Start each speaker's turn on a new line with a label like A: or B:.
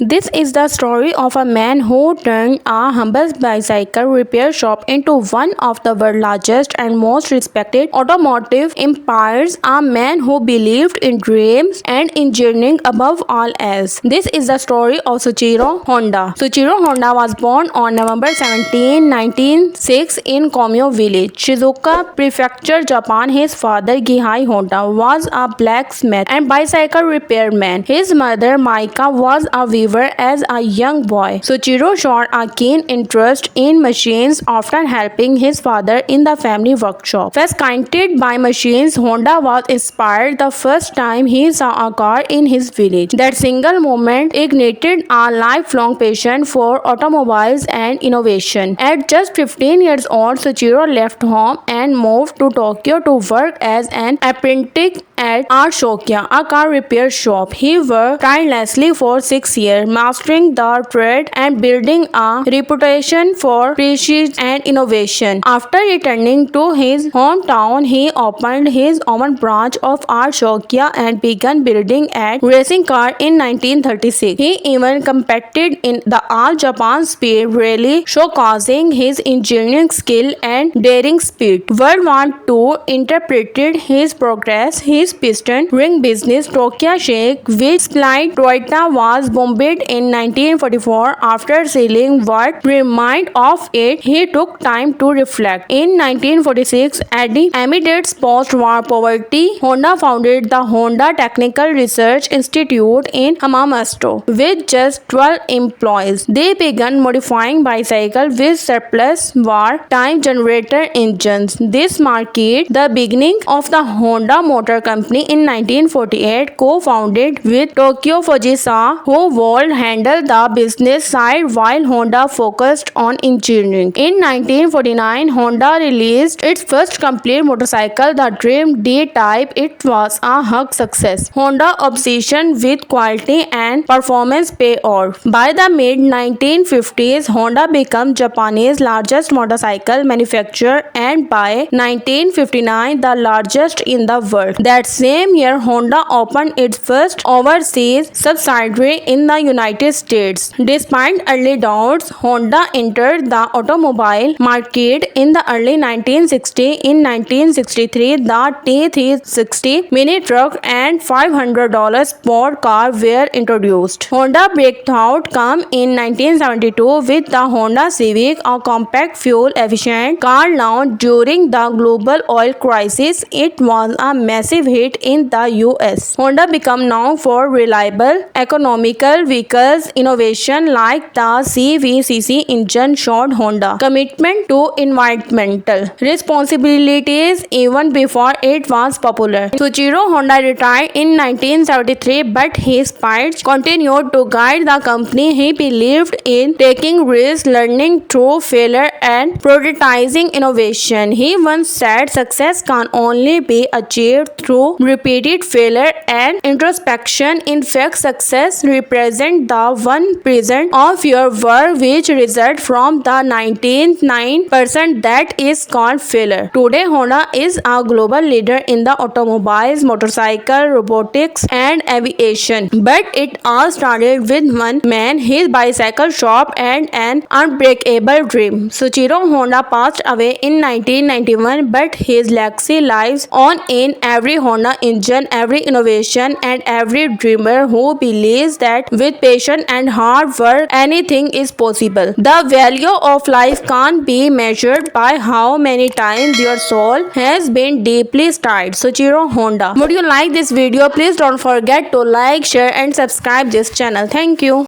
A: This is the story of a man who turned a humble bicycle repair shop into one of the world's largest and most respected automotive empires, a man who believed in dreams and engineering above all else. This is the story of Soichiro Honda. Soichiro Honda was born on November 17, 1906 in Komyo village, Shizuoka Prefecture, Japan. His father, Gihai Honda, was a blacksmith and bicycle repairman. His mother, Maika, was a weaver as a young boy. Soichiro showed a keen interest in machines, often helping his father in the family workshop. Fascinated by machines, Honda was inspired the first time he saw a car in his village. That single moment ignited a lifelong passion for automobiles and innovation. At just 15 years old, Soichiro left home and moved to Tokyo to work as an apprentice at Shokya, a car repair shop. He worked tirelessly for 6 years, mastering the trade and building a reputation for precision and innovation. After returning to his hometown, he opened his own branch of Shokya and began building a racing car in 1936. He even competed in the All Japan Speed Rally, showcasing his engineering skill and daring speed. World War II interpreted his progress. His piston ring business, Tokyo Shake, which supplied Toyota, was bombed in 1944. After seeing what remained of it, he took time to reflect. In 1946, amidst post-war poverty, Honda founded the Honda Technical Research Institute in Hamamatsu with just 12 employees. They began modifying bicycles with surplus war-time generator engines. This marked the beginning of the Honda Motor Company in 1948, co-founded with Tokyo Fujisa, who would handle the business side while Honda focused on engineering. In 1949, Honda released its first complete motorcycle, the Dream D-Type. It was a huge success. Honda's obsession with quality and performance paid off. By the mid-1950s, Honda became Japan's largest motorcycle manufacturer and by 1959 the largest in the world. That same year, Honda opened its first overseas subsidiary in the United States. Despite early doubts, Honda entered the automobile market in the early 1960s. In 1963, the T360 mini truck and $500 sport car were introduced. Honda breakthrough came in 1972 with the Honda Civic, a compact, fuel-efficient car launched during the global oil crisis. It was a massive hit in the US. Honda became known for reliable, economical vehicles. Innovation like the CVCC engine showed Honda's commitment to environmental responsibilities even before it was popular. Soichiro Honda retired in 1973, but his spirit continued to guide the company. He believed in taking risks, learning through failure, and prioritizing innovation. He once said success can only be achieved through repeated failure and introspection. In fact, success represents the 1% of your work which results from the 99% that is called failure. Today, Honda is a global leader in the automobiles, motorcycle, robotics, and aviation. But it all started with one man, his bicycle shop, and an unbreakable dream. Soichiro Honda passed away in 1991, but his legacy lives on in every Honda engine, every innovation, and every dreamer who believes that with patience and hard work, anything is possible. The value of life can't be measured by how many times your soul has been deeply stirred. Soichiro Honda. Would you like this video? Please don't forget to like, share, and subscribe this channel. Thank you.